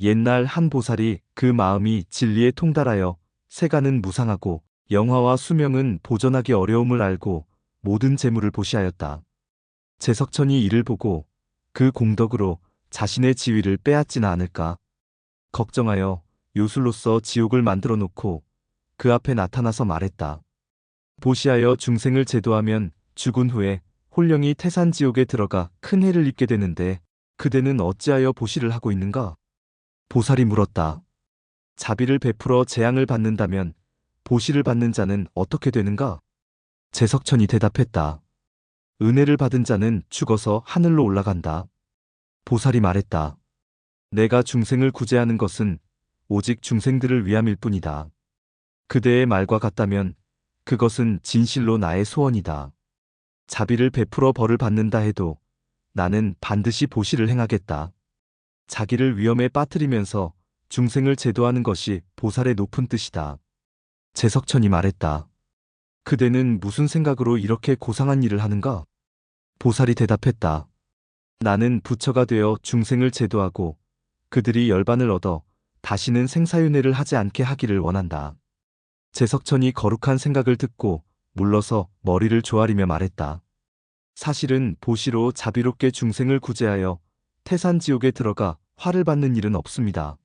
옛날 한 보살이 그 마음이 진리에 통달하여 세간은 무상하고 영화와 수명은 보존하기 어려움을 알고 모든 재물을 보시하였다. 제석천이 이를 보고 그 공덕으로 자신의 지위를 빼앗지는 않을까 걱정하여 요술로서 지옥을 만들어 놓고 그 앞에 나타나서 말했다. 보시하여 중생을 제도하면 죽은 후에 홀령이 태산지옥에 들어가 큰 해를 입게 되는데 그대는 어찌하여 보시를 하고 있는가? 보살이 물었다. 자비를 베풀어 재앙을 받는다면 보시를 받는 자는 어떻게 되는가? 제석천이 대답했다. 은혜를 받은 자는 죽어서 하늘로 올라간다. 보살이 말했다. 내가 중생을 구제하는 것은 오직 중생들을 위함일 뿐이다. 그대의 말과 같다면 그것은 진실로 나의 소원이다. 자비를 베풀어 벌을 받는다 해도 나는 반드시 보시를 행하겠다. 자기를 위험에 빠뜨리면서 중생을 제도하는 것이 보살의 높은 뜻이다. 제석천이 말했다. 그대는 무슨 생각으로 이렇게 고상한 일을 하는가? 보살이 대답했다. 나는 부처가 되어 중생을 제도하고 그들이 열반을 얻어 다시는 생사윤회를 하지 않게 하기를 원한다. 제석천이 거룩한 생각을 듣고 물러서 머리를 조아리며 말했다. 사실은 보시로 자비롭게 중생을 구제하여 태산지옥에 들어가 화를 받는 일은 없습니다.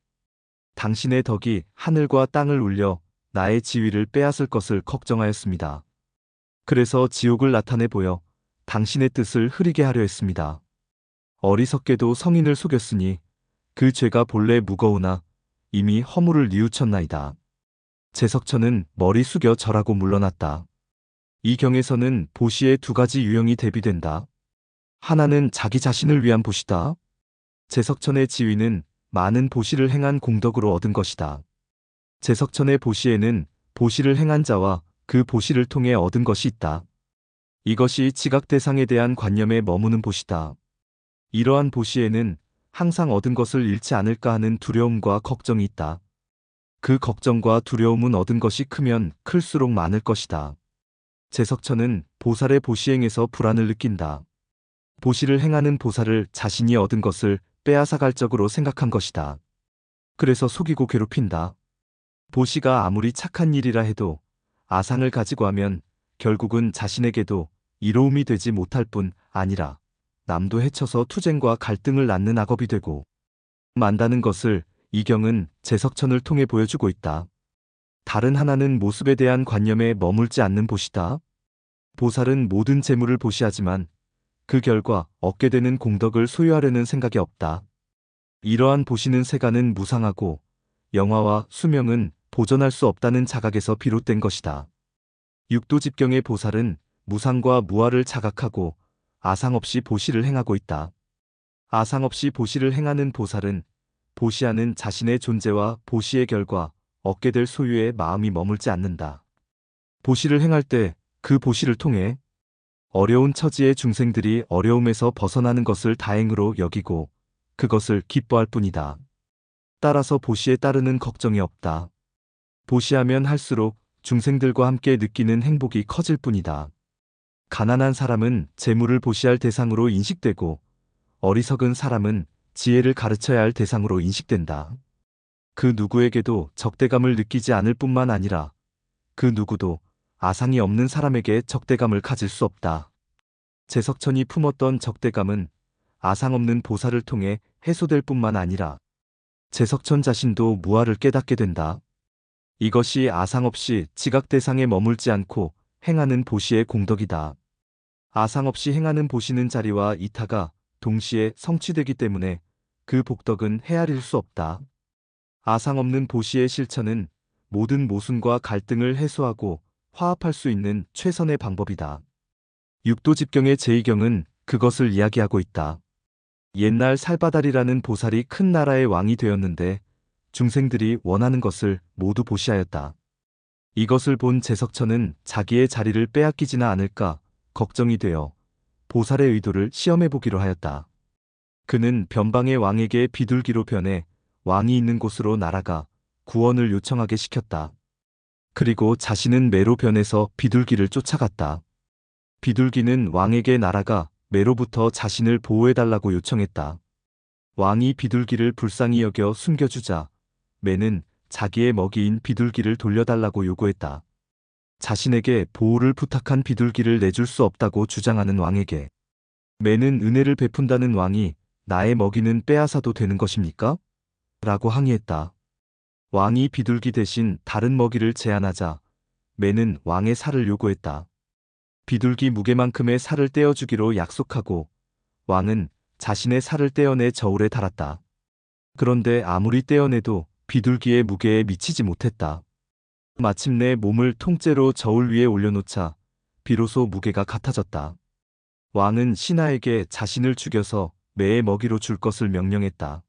당신의 덕이 하늘과 땅을 울려 나의 지위를 빼앗을 것을 걱정하였습니다. 그래서 지옥을 나타내 보여 당신의 뜻을 흐리게 하려 했습니다. 어리석게도 성인을 속였으니 그 죄가 본래 무거우나 이미 허물을 뉘우쳤나이다. 제석천은 머리 숙여 절하고 물러났다. 이 경에서는 보시의 두 가지 유형이 대비된다. 하나는 자기 자신을 위한 보시다. 제석천의 지위는 많은 보시를 행한 공덕으로 얻은 것이다. 제석천의 보시에는 보시를 행한 자와 그 보시를 통해 얻은 것이 있다. 이것이 지각 대상에 대한 관념에 머무는 보시다. 이러한 보시에는 항상 얻은 것을 잃지 않을까 하는 두려움과 걱정이 있다. 그 걱정과 두려움은 얻은 것이 크면 클수록 많을 것이다. 제석천은 보살의 보시행에서 불안을 느낀다. 보시를 행하는 보살을 자신이 얻은 것을 빼앗아갈 적으로 생각한 것이다. 그래서 속이고 괴롭힌다. 보시가 아무리 착한 일이라 해도 아상을 가지고 하면 결국은 자신에게도 이로움이 되지 못할 뿐 아니라 남도 해쳐서 투쟁과 갈등을 낳는 악업이 되고 만다는 것을 이 경은 제석천을 통해 보여주고 있다. 다른 하나는 모습에 대한 관념에 머물지 않는 보시다. 보살은 모든 재물을 보시하지만 그 결과 얻게 되는 공덕을 소유하려는 생각이 없다. 이러한 보시는 세간은 무상하고 영화와 수명은 보존할 수 없다는 자각에서 비롯된 것이다. 육도집경의 보살은 무상과 무아를 자각하고 아상 없이 보시를 행하고 있다. 아상 없이 보시를 행하는 보살은 보시하는 자신의 존재와 보시의 결과 얻게 될 소유에 마음이 머물지 않는다. 보시를 행할 때 그 보시를 통해 어려운 처지의 중생들이 어려움에서 벗어나는 것을 다행으로 여기고 그것을 기뻐할 뿐이다. 따라서 보시에 따르는 걱정이 없다. 보시하면 할수록 중생들과 함께 느끼는 행복이 커질 뿐이다. 가난한 사람은 재물을 보시할 대상으로 인식되고 어리석은 사람은 지혜를 가르쳐야 할 대상으로 인식된다. 그 누구에게도 적대감을 느끼지 않을 뿐만 아니라 그 누구도 아상이 없는 사람에게 적대감을 가질 수 없다. 제석천이 품었던 적대감은 아상 없는 보살을 통해 해소될 뿐만 아니라 제석천 자신도 무아를 깨닫게 된다. 이것이 아상 없이 지각 대상에 머물지 않고 행하는 보시의 공덕이다. 아상 없이 행하는 보시는 자리와 이타가 동시에 성취되기 때문에 그 복덕은 헤아릴 수 없다. 아상 없는 보시의 실천은 모든 모순과 갈등을 해소하고 화합할 수 있는 최선의 방법이다. 육도집경의 제2경은 그것을 이야기하고 있다. 옛날 살바달이라는 보살이 큰 나라의 왕이 되었는데 중생들이 원하는 것을 모두 보시하였다. 이것을 본 제석천은 자기의 자리를 빼앗기지나 않을까 걱정이 되어 보살의 의도를 시험해보기로 하였다. 그는 변방의 왕에게 비둘기로 변해 왕이 있는 곳으로 날아가 구원을 요청하게 시켰다. 그리고 자신은 매로 변해서 비둘기를 쫓아갔다. 비둘기는 왕에게 날아가 매로부터 자신을 보호해달라고 요청했다. 왕이 비둘기를 불쌍히 여겨 숨겨주자 매는 자기의 먹이인 비둘기를 돌려달라고 요구했다. 자신에게 보호를 부탁한 비둘기를 내줄 수 없다고 주장하는 왕에게 매는 은혜를 베푼다는 왕이 나의 먹이는 빼앗아도 되는 것입니까? 라고 항의했다. 왕이 비둘기 대신 다른 먹이를 제안하자 매는 왕의 살을 요구했다. 비둘기 무게만큼의 살을 떼어주기로 약속하고 왕은 자신의 살을 떼어내 저울에 달았다. 그런데 아무리 떼어내도 비둘기의 무게에 미치지 못했다. 마침내 몸을 통째로 저울 위에 올려놓자 비로소 무게가 같아졌다. 왕은 신하에게 자신을 죽여서 매의 먹이로 줄 것을 명령했다.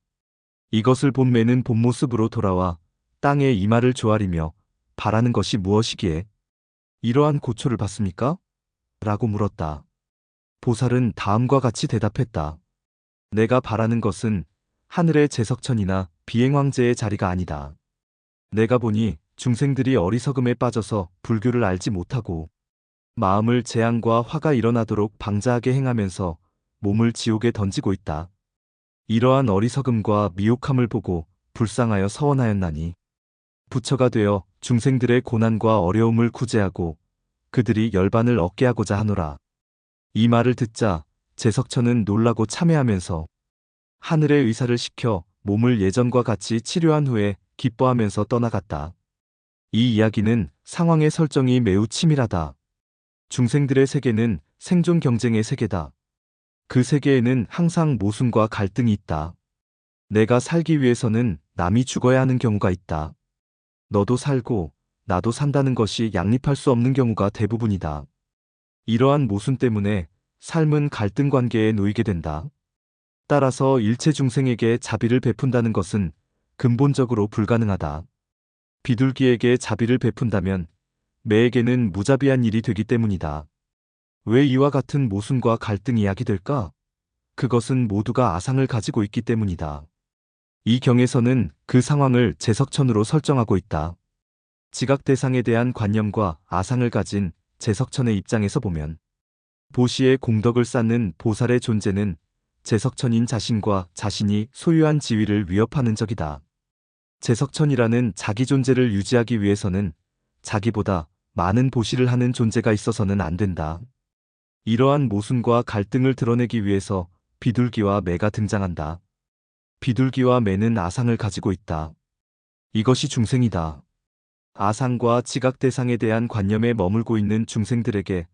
이것을 본 매는 본 모습으로 돌아와 땅에 이마를 조아리며 바라는 것이 무엇이기에 이러한 고초를 받습니까? 라고 물었다. 보살은 다음과 같이 대답했다. 내가 바라는 것은 하늘의 제석천이나 비행황제의 자리가 아니다. 내가 보니 중생들이 어리석음에 빠져서 불교를 알지 못하고 마음을 재앙과 화가 일어나도록 방자하게 행하면서 몸을 지옥에 던지고 있다. 이러한 어리석음과 미혹함을 보고 불쌍하여 서원하였나니 부처가 되어 중생들의 고난과 어려움을 구제하고 그들이 열반을 얻게 하고자 하노라. 이 말을 듣자 제석천은 놀라고 참회하면서 하늘의 의사를 시켜 몸을 예전과 같이 치료한 후에 기뻐하면서 떠나갔다. 이 이야기는 상황의 설정이 매우 치밀하다. 중생들의 세계는 생존 경쟁의 세계다. 그 세계에는 항상 모순과 갈등이 있다. 내가 살기 위해서는 남이 죽어야 하는 경우가 있다. 너도 살고 나도 산다는 것이 양립할 수 없는 경우가 대부분이다. 이러한 모순 때문에 삶은 갈등 관계에 놓이게 된다. 따라서 일체 중생에게 자비를 베푼다는 것은 근본적으로 불가능하다. 비둘기에게 자비를 베푼다면 매에게는 무자비한 일이 되기 때문이다. 왜 이와 같은 모순과 갈등이 야기될까? 그것은 모두가 아상을 가지고 있기 때문이다. 이 경에서는 그 상황을 제석천으로 설정하고 있다. 지각 대상에 대한 관념과 아상을 가진 제석천의 입장에서 보면 보시의 공덕을 쌓는 보살의 존재는 제석천인 자신과 자신이 소유한 지위를 위협하는 적이다. 제석천이라는 자기 존재를 유지하기 위해서는 자기보다 많은 보시를 하는 존재가 있어서는 안 된다. 이러한 모순과 갈등을 드러내기 위해서 비둘기와 매가 등장한다. 비둘기와 매는 아상을 가지고 있다. 이것이 중생이다. 아상과 지각 대상에 대한 관념에 머물고 있는 중생들에게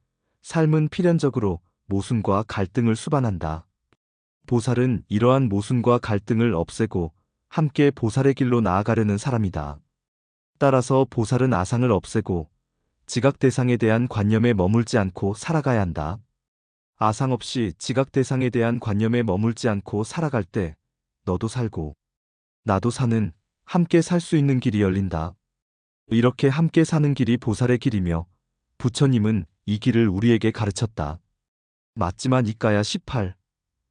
삶은 필연적으로 모순과 갈등을 수반한다. 보살은 이러한 모순과 갈등을 없애고 함께 보살의 길로 나아가려는 사람이다. 따라서 보살은 아상을 없애고 지각 대상에 대한 관념에 머물지 않고 살아가야 한다. 아상 없이 지각 대상에 대한 관념에 머물지 않고 살아갈 때 너도 살고 나도 사는 함께 살 수 있는 길이 열린다. 이렇게 함께 사는 길이 보살의 길이며 부처님은 이 길을 우리에게 가르쳤다. 맞지만 이까야 18.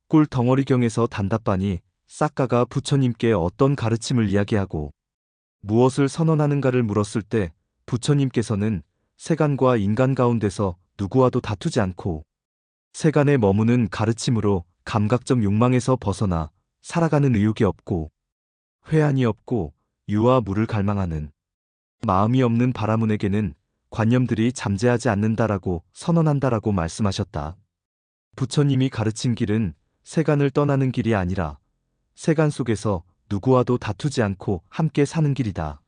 꿀 덩어리경에서 단답반이 싹가가 부처님께 어떤 가르침을 이야기하고 무엇을 선언하는가를 물었을 때 부처님께서는 세간과 인간 가운데서 누구와도 다투지 않고 세간에 머무는 가르침으로 감각적 욕망에서 벗어나 살아가는 의욕이 없고 회한이 없고 유와 무를 갈망하는 마음이 없는 바라문에게는 관념들이 잠재하지 않는다라고 선언한다라고 말씀하셨다. 부처님이 가르친 길은 세간을 떠나는 길이 아니라 세간 속에서 누구와도 다투지 않고 함께 사는 길이다.